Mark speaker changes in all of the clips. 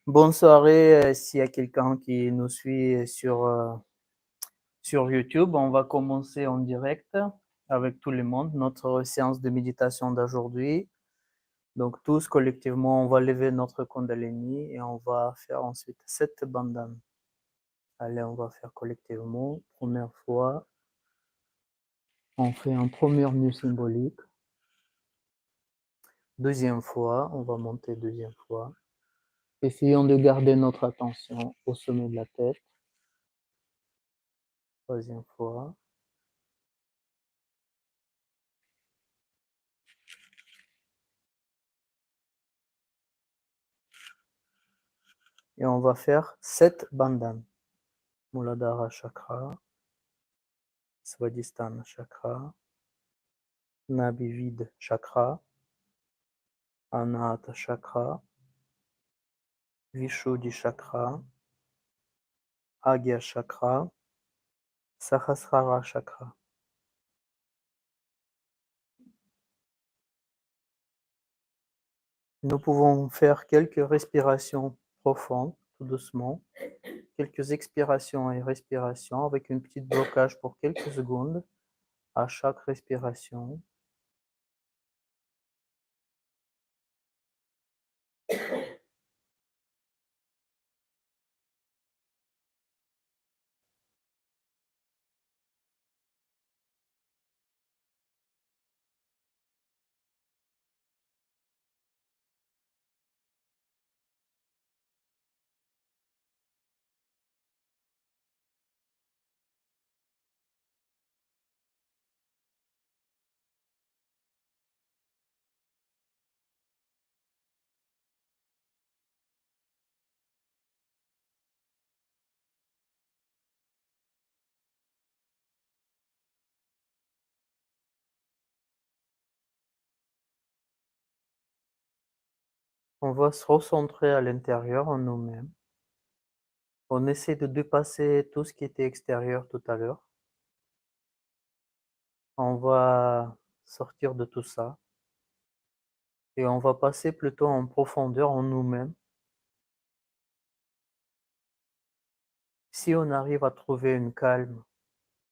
Speaker 1: Bonne soirée, s'il y a quelqu'un qui nous suit sur YouTube. On va commencer en direct avec tout le monde, notre séance de méditation d'aujourd'hui. Donc tous collectivement, on va lever notre Kundalini et on va faire ensuite 7 bandhanas. Allez, on va faire collectivement. Première fois, on fait un premier nœud symbolique. Deuxième fois, on va monter deuxième fois. Essayons de garder notre attention au sommet de la tête. Troisième fois. Et on va faire 7 bandhanas. Muladhara Chakra, Svadhisthana Chakra, Nabhi Chakra, Anahata Chakra, Vishuddhi Chakra, Agya Chakra, Sahasrara Chakra. Nous pouvons faire quelques respirations profondes, tout doucement, quelques expirations et respirations avec un petit blocage pour quelques secondes à chaque respiration. On va se recentrer à l'intérieur en nous-mêmes. On essaie de dépasser tout ce qui était extérieur tout à l'heure. On va sortir de tout ça et on va passer plutôt en profondeur en nous-mêmes. Si on arrive à trouver une calme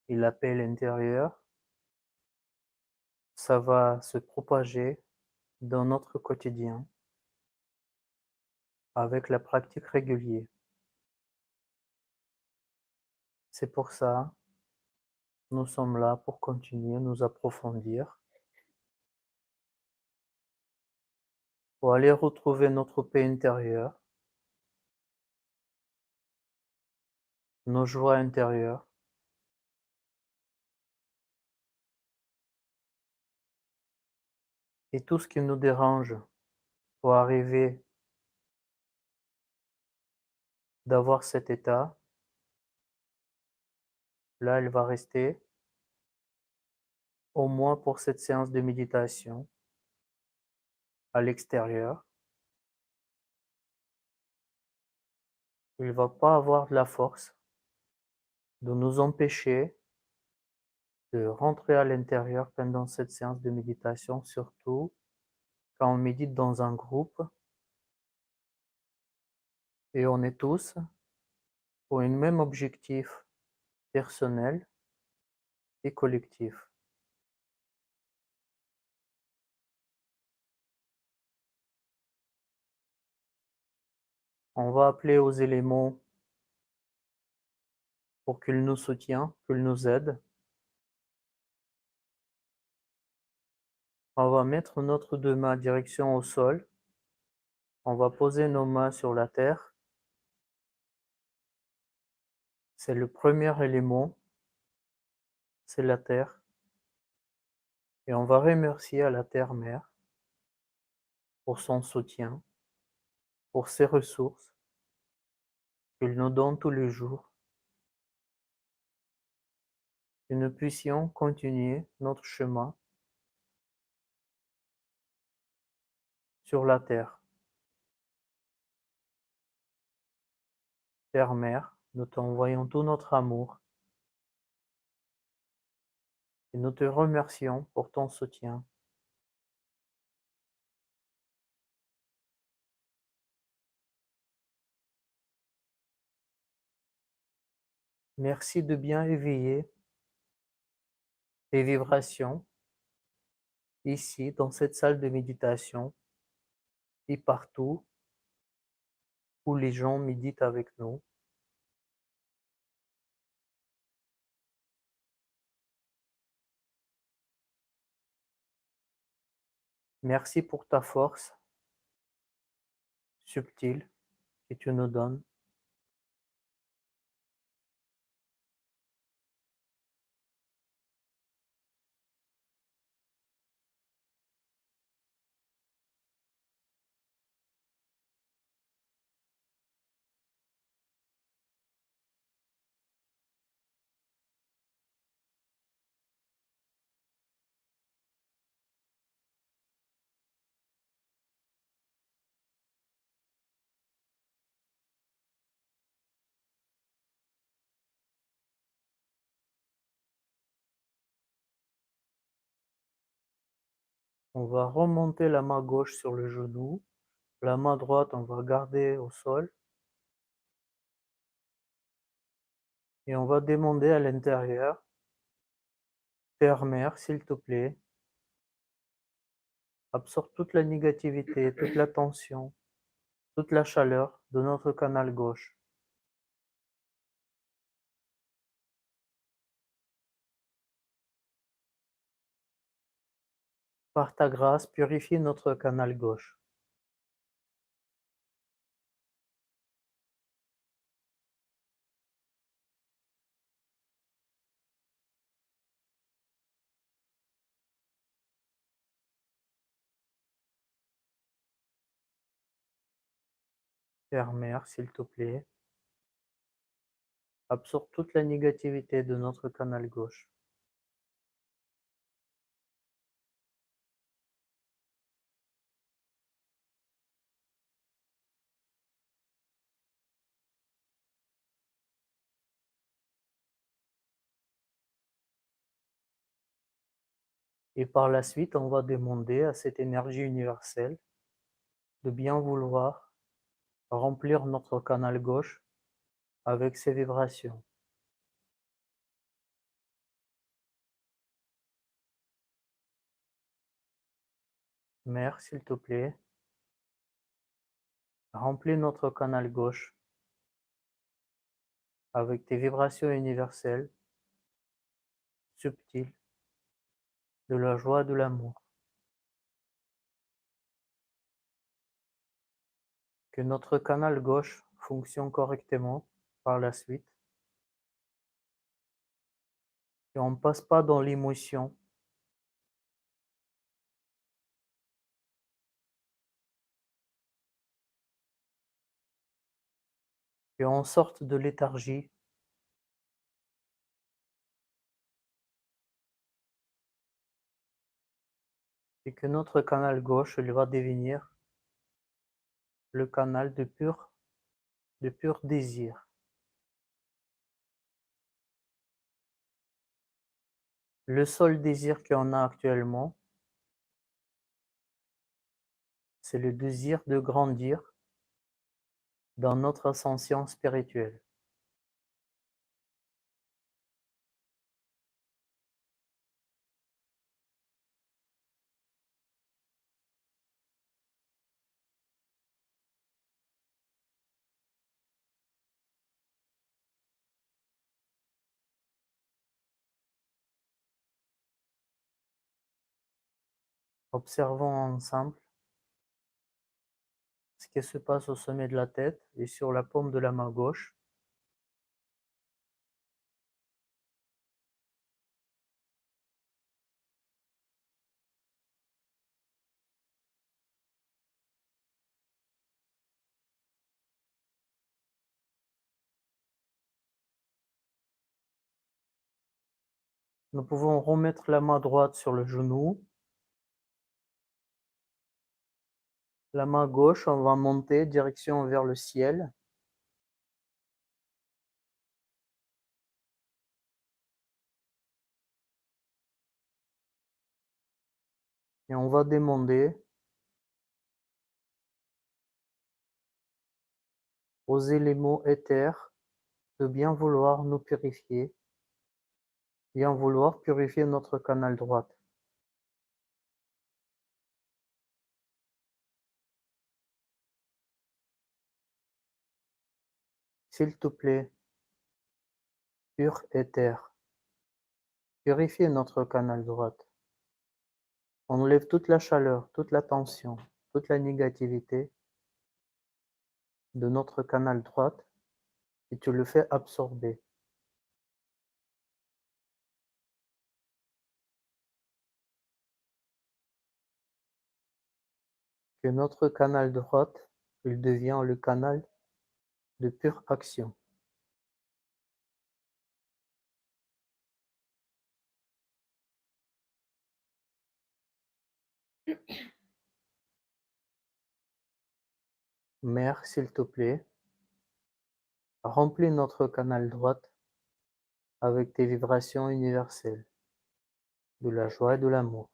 Speaker 1: et la paix intérieure, ça va se propager dans notre quotidien avec la pratique régulière. C'est pour ça nous sommes là pour continuer, nous approfondir, pour aller retrouver notre paix intérieure, nos joies intérieures, et tout ce qui nous dérange pour arriver d'avoir cet état, là, elle va rester au moins pour cette séance de méditation à l'extérieur. Il ne va pas avoir de la force de nous empêcher de rentrer à l'intérieur pendant cette séance de méditation, surtout quand on médite dans un groupe et on est tous pour un même objectif personnel et collectif. On va appeler aux éléments pour qu'ils nous soutiennent, qu'ils nous aident. On va mettre notre deux mains direction au sol. On va poser nos mains sur la terre. C'est le premier élément, c'est la terre. Et on va remercier à la terre-mère pour son soutien, pour ses ressources qu'il nous donne tous les jours. Que nous puissions continuer notre chemin sur la terre. Terre-mère, nous t'envoyons tout notre amour et nous te remercions pour ton soutien. Merci de bien éveiller les vibrations ici, dans cette salle de méditation et partout où les gens méditent avec nous. Merci pour ta force subtile que tu nous donnes. On va remonter la main gauche sur le genou. La main droite, on va garder au sol. Et on va demander à l'intérieur, Père-Mère, s'il te plaît, absorbe toute la négativité, toute la tension, toute la chaleur de notre canal gauche. Par ta grâce, purifie notre canal gauche. Père-Mère, s'il te plaît, absorbe toute la négativité de notre canal gauche. Et par la suite, on va demander à cette énergie universelle de bien vouloir remplir notre canal gauche avec ses vibrations. Mère, s'il te plaît, remplis notre canal gauche avec tes vibrations universelles, subtiles, de la joie, de l'amour. Que notre canal gauche fonctionne correctement par la suite. Et on ne passe pas dans l'émotion. Et on sorte de léthargie. Et que notre canal gauche il va devenir le canal de pur désir. Le seul désir qu'on a actuellement, c'est le désir de grandir dans notre ascension spirituelle. Observons ensemble ce qui se passe au sommet de la tête et sur la paume de la main gauche. Nous pouvons remettre la main droite sur le genou. La main gauche, on va monter direction vers le ciel. Et on va demander aux éléments éthers de bien vouloir nous purifier, bien vouloir purifier notre canal droit. S'il te plaît, pur éther, purifie notre canal droit. Enlève toute la chaleur, toute la tension, toute la négativité de notre canal droit et tu le fais absorber. Que notre canal droit, il devient le canal de pure action. Mère, s'il te plaît, remplis notre canal droit avec tes vibrations universelles, de la joie et de l'amour.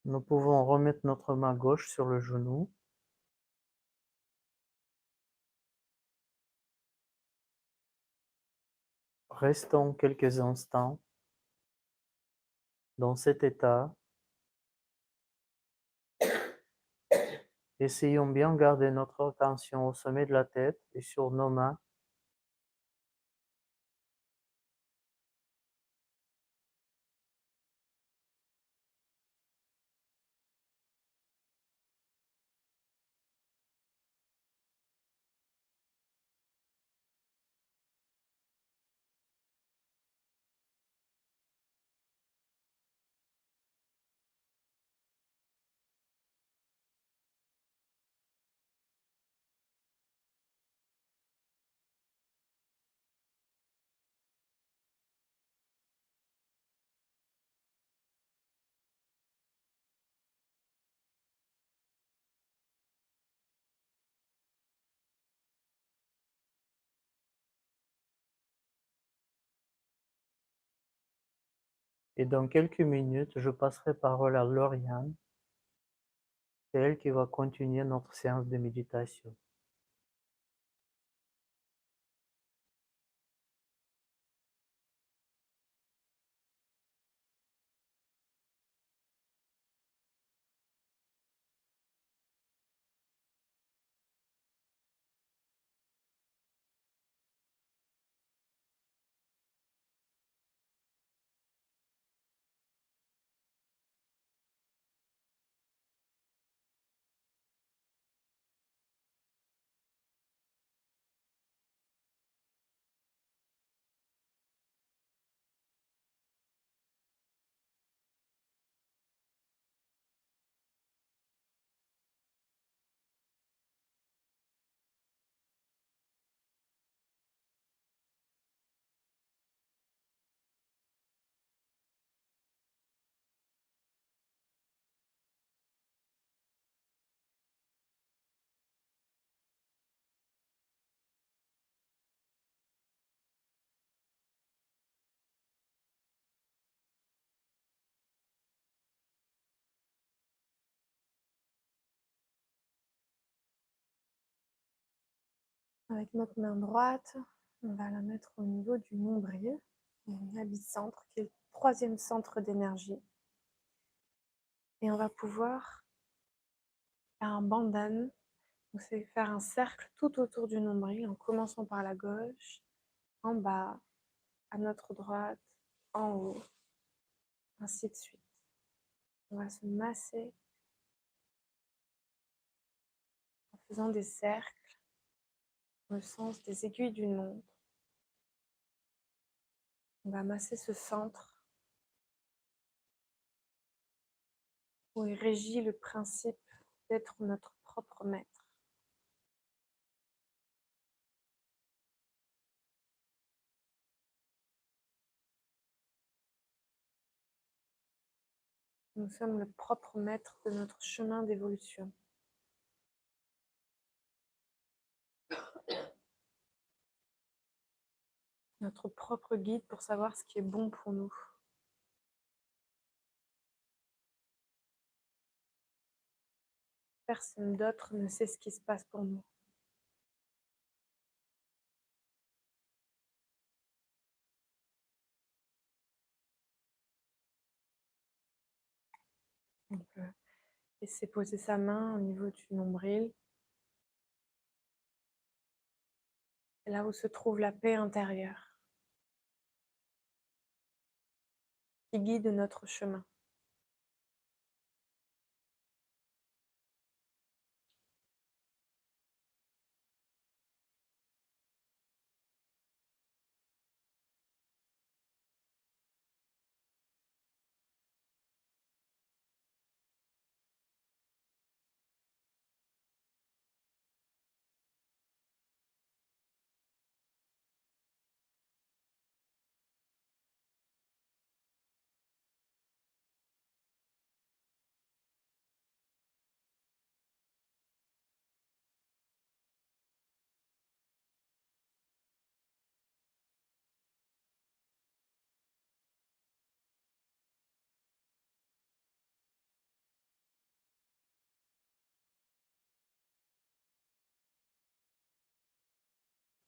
Speaker 1: Nous pouvons remettre notre main gauche sur le genou. Restons quelques instants dans cet état. Essayons bien de garder notre attention au sommet de la tête et sur nos mains. Et dans quelques minutes, je passerai parole à Lauriane. C'est elle qui va continuer notre séance de méditation.
Speaker 2: Avec notre main droite, on va la mettre au niveau du nombril, l'abycentre, qui est le troisième centre d'énergie. Et on va pouvoir faire un bandhan. Donc c'est faire un cercle tout autour du nombril, en commençant par la gauche, en bas, à notre droite, en haut, ainsi de suite. On va se masser en faisant des cercles dans le sens des aiguilles d'une montre. On va masser ce centre où il régit le principe d'être notre propre maître. Nous sommes le propre maître de notre chemin d'évolution. notre propre guide pour savoir ce qui est bon pour nous. Personne d'autre ne sait ce qui se passe pour nous. On peut laisser poser sa main au niveau du nombril. C'est là où se trouve la paix intérieure qui guide notre chemin.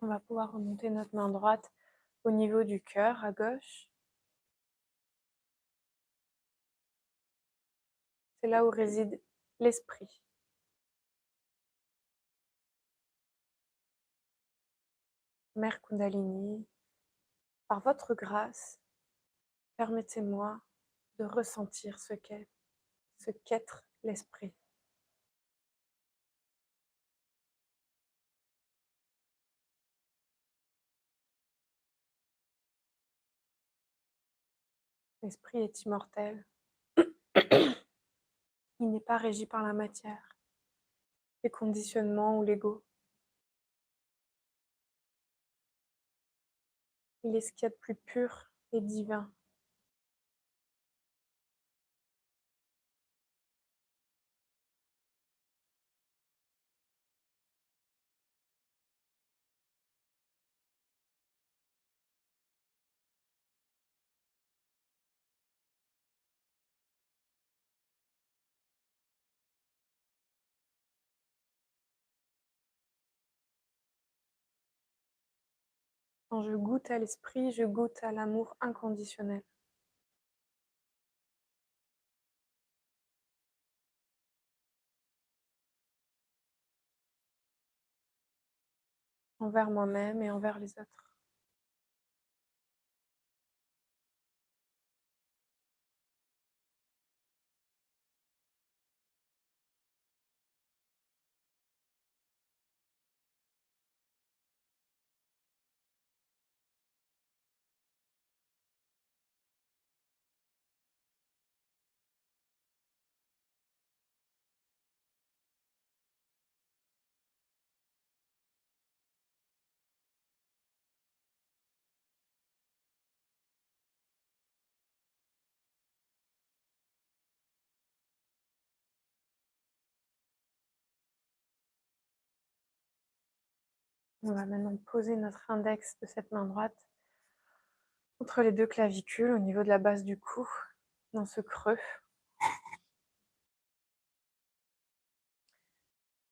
Speaker 2: On va pouvoir remonter notre main droite au niveau du cœur à gauche. C'est là où réside l'esprit. Mère Kundalini, par votre grâce, permettez-moi de ressentir ce qu'être l'esprit. L'esprit est immortel. Il n'est pas régi par la matière, les conditionnements ou l'ego. Il est ce qu'il y a de plus pur et divin. Quand je goûte à l'esprit, je goûte à l'amour inconditionnel. Envers moi-même et envers les autres. On va maintenant poser notre index de cette main droite entre les deux clavicules, au niveau de la base du cou, dans ce creux.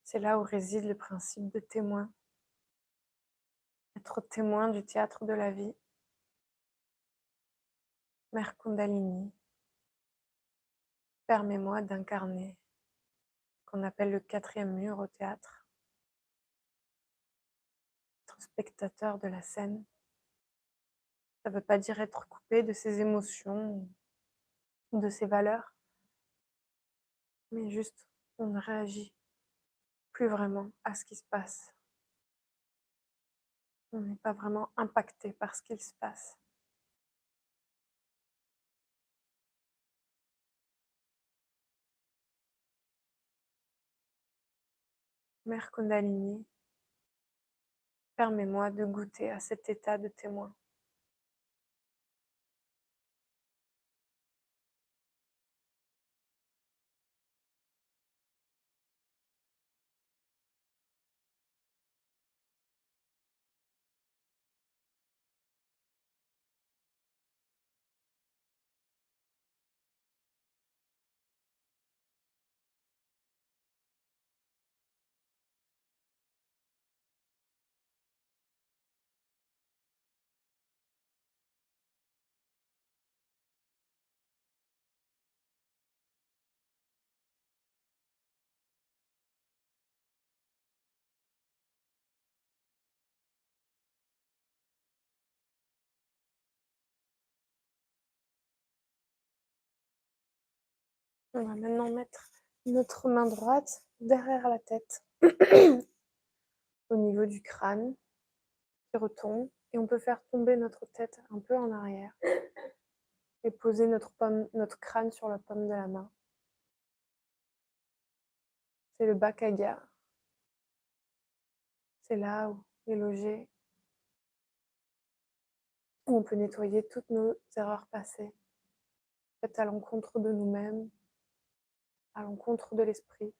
Speaker 2: C'est là où réside le principe de témoin. Être témoin du théâtre de la vie. Mère Kundalini, permets-moi d'incarner ce qu'on appelle le 4e mur au théâtre. Être spectateur de la scène. Ça ne veut pas dire être coupé de ses émotions ou de ses valeurs, mais juste on ne réagit plus vraiment à ce qui se passe. On n'est pas vraiment impacté par ce qu'il se passe. Mère Kundalini, permets-moi de goûter à cet état de témoin. On va maintenant mettre notre main droite derrière la tête, au niveau du crâne, qui retombe. Et on peut faire tomber notre tête un peu en arrière et poser notre crâne sur la paume de la main. C'est le Bakaga. C'est là où est logé, où on peut nettoyer toutes nos erreurs passées, faites à l'encontre de nous-mêmes, à l'encontre de l'esprit.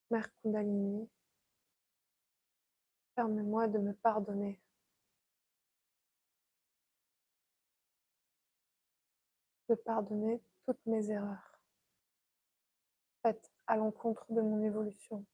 Speaker 2: Mère Kundalini, permets-moi de me pardonner. De pardonner toutes mes erreurs, faites à l'encontre de mon évolution.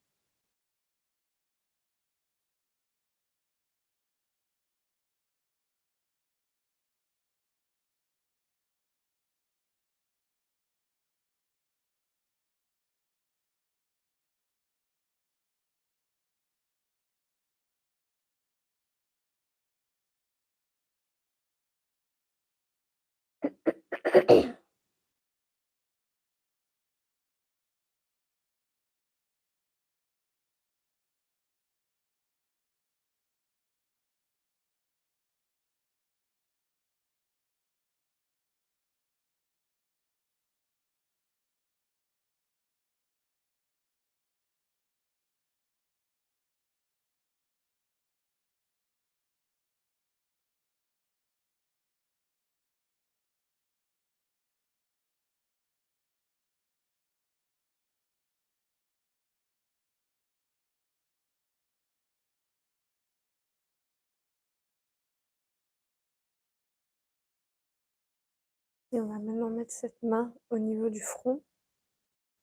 Speaker 2: Et on va maintenant mettre cette main au niveau du front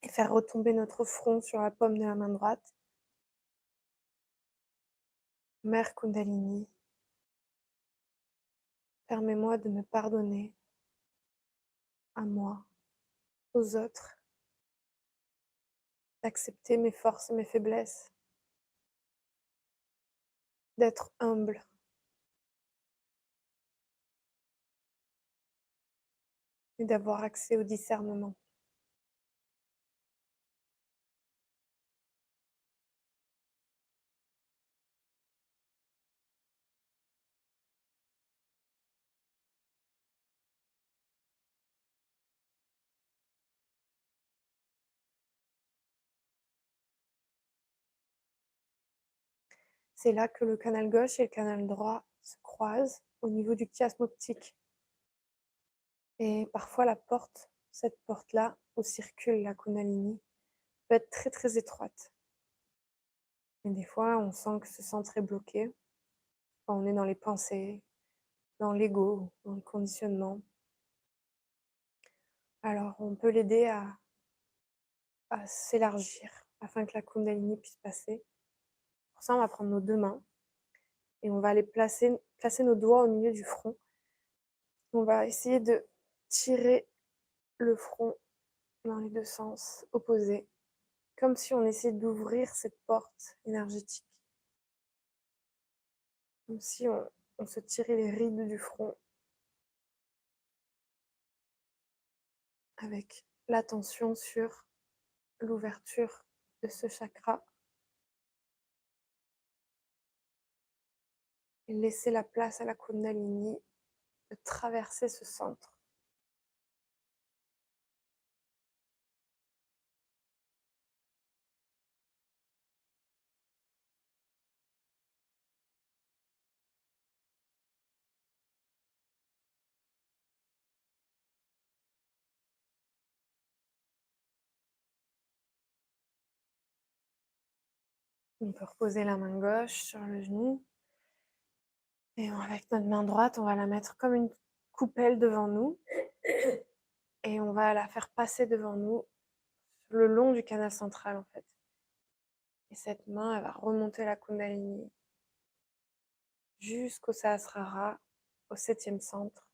Speaker 2: et faire retomber notre front sur la paume de la main droite. Mère Kundalini, permets-moi de me pardonner à moi, aux autres, d'accepter mes forces et mes faiblesses, d'être humble. Et d'avoir accès au discernement. C'est là que le canal gauche et le canal droit se croisent au niveau du chiasme optique. Et parfois la porte, cette porte-là, où circule la Kundalini, peut être très très étroite. Et des fois, on sent que ce centre est bloqué. Quand on est dans les pensées, dans l'ego, dans le conditionnement. Alors, on peut l'aider à s'élargir afin que la Kundalini puisse passer. Pour ça, on va prendre nos deux mains et on va aller placer nos doigts au milieu du front. On va essayer de tirer le front dans les deux sens opposés, comme si on essayait d'ouvrir cette porte énergétique. Comme si on se tirait les rides du front avec l'attention sur l'ouverture de ce chakra et laisser la place à la Kundalini de traverser ce centre. On peut reposer la main gauche sur le genou. Et avec notre main droite, on va la mettre comme une coupelle devant nous. Et on va la faire passer devant nous le long du canal central en fait. Et cette main, elle va remonter la Kundalini jusqu'au Sahasrara, au 7e centre,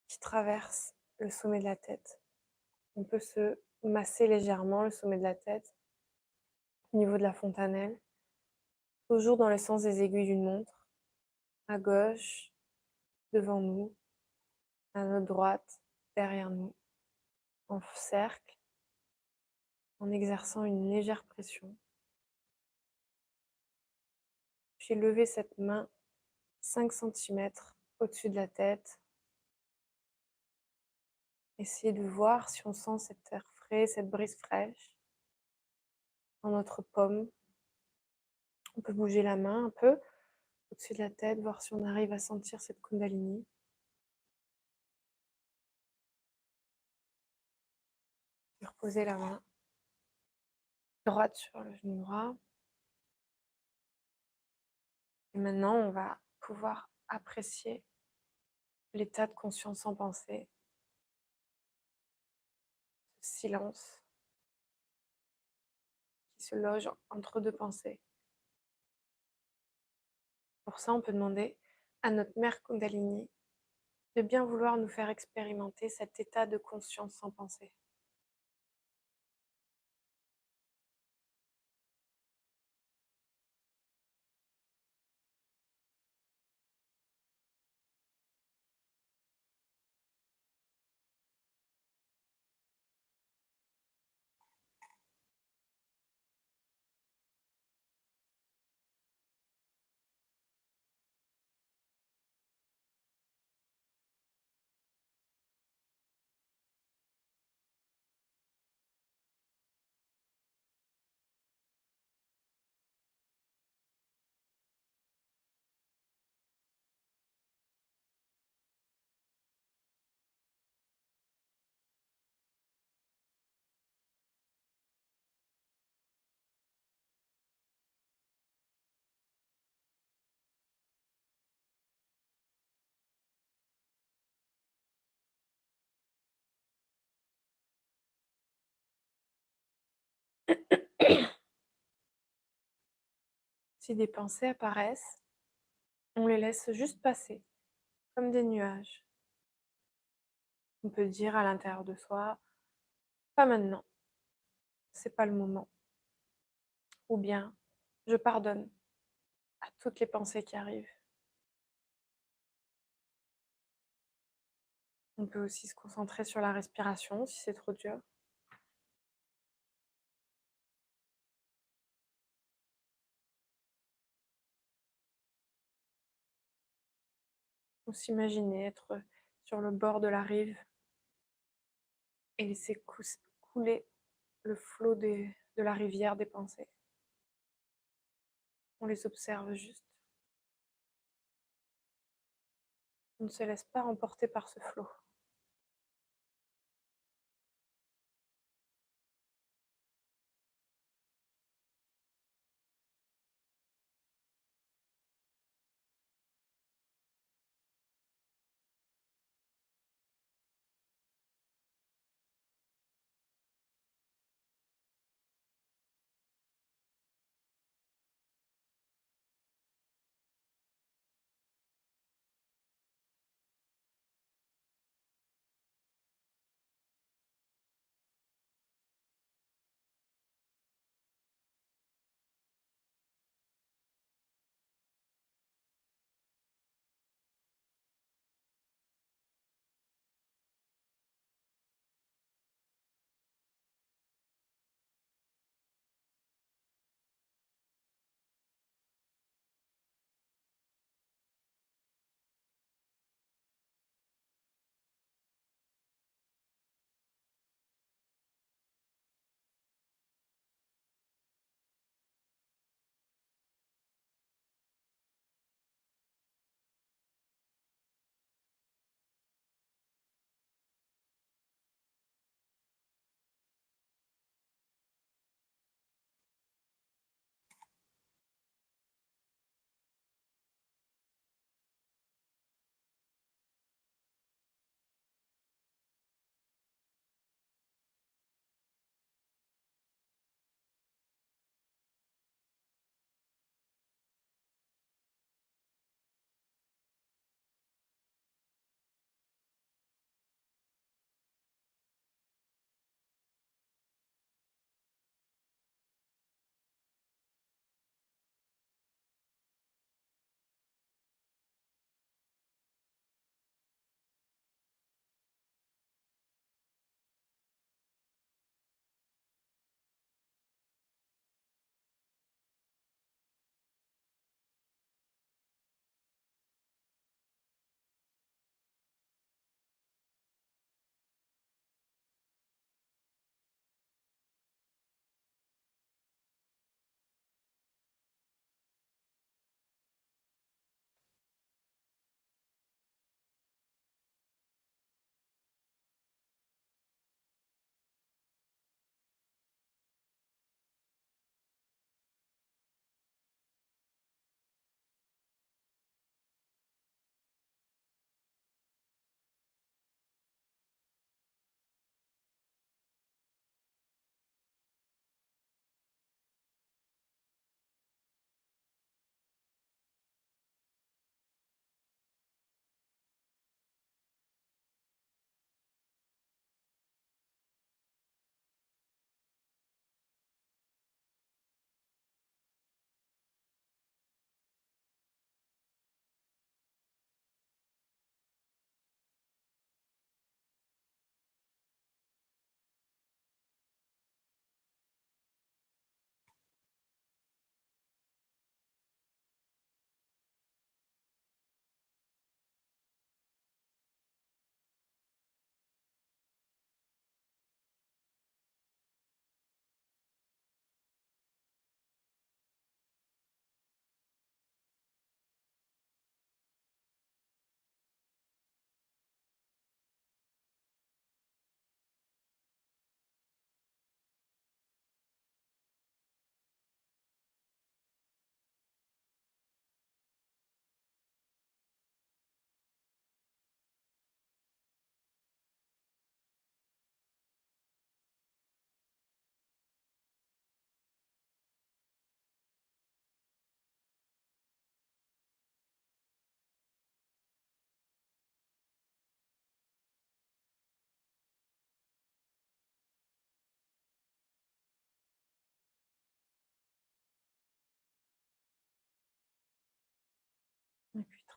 Speaker 2: qui traverse le sommet de la tête. On peut se masser légèrement le sommet de la tête, au niveau de la fontanelle, toujours dans le sens des aiguilles d'une montre, à gauche, devant nous, à notre droite, derrière nous, en cercle, en exerçant une légère pression. Puis lever cette main 5 cm au-dessus de la tête. Essayez de voir si on sent cet air frais, cette brise fraîche dans notre paume. On peut bouger la main un peu au-dessus de la tête, voir si on arrive à sentir cette Kundalini. Et reposer la main droite sur le genou droit. Et maintenant, on va pouvoir apprécier l'état de conscience sans pensée, ce silence qui se loge entre deux pensées. Pour ça, on peut demander à notre mère Kundalini de bien vouloir nous faire expérimenter cet état de conscience sans pensée. Si des pensées apparaissent, on les laisse juste passer, comme des nuages. On peut dire à l'intérieur de soi, pas maintenant, c'est pas le moment. Ou bien, je pardonne à toutes les pensées qui arrivent. On peut aussi se concentrer sur la respiration si c'est trop dur. Ou s'imaginer être sur le bord de la rive et laisser couler le flot de la rivière des pensées. On les observe juste. On ne se laisse pas emporter par ce flot.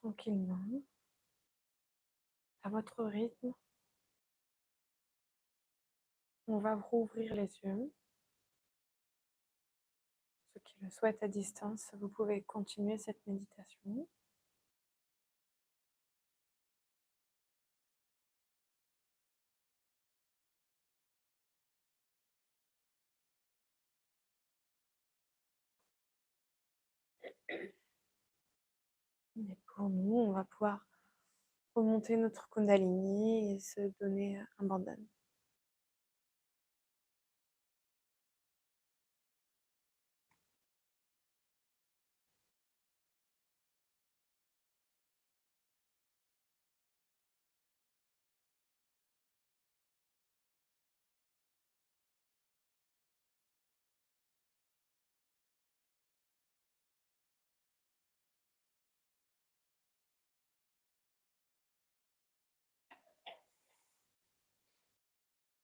Speaker 2: tranquillement, à votre rythme. On va rouvrir les yeux. Ceux qui le souhaitent à distance, vous pouvez continuer cette méditation. Et pour nous, on va pouvoir remonter notre Kundalini et se donner un bandhan.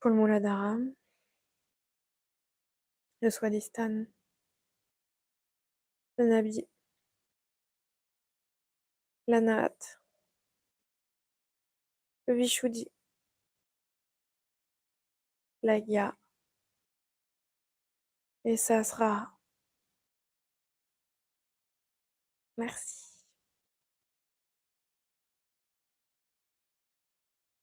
Speaker 2: Pour le Muladhara, le Swadhisthana, le Nabi, l'Anahat, le Vishuddhi, l'Agya et Sahasrara. Merci.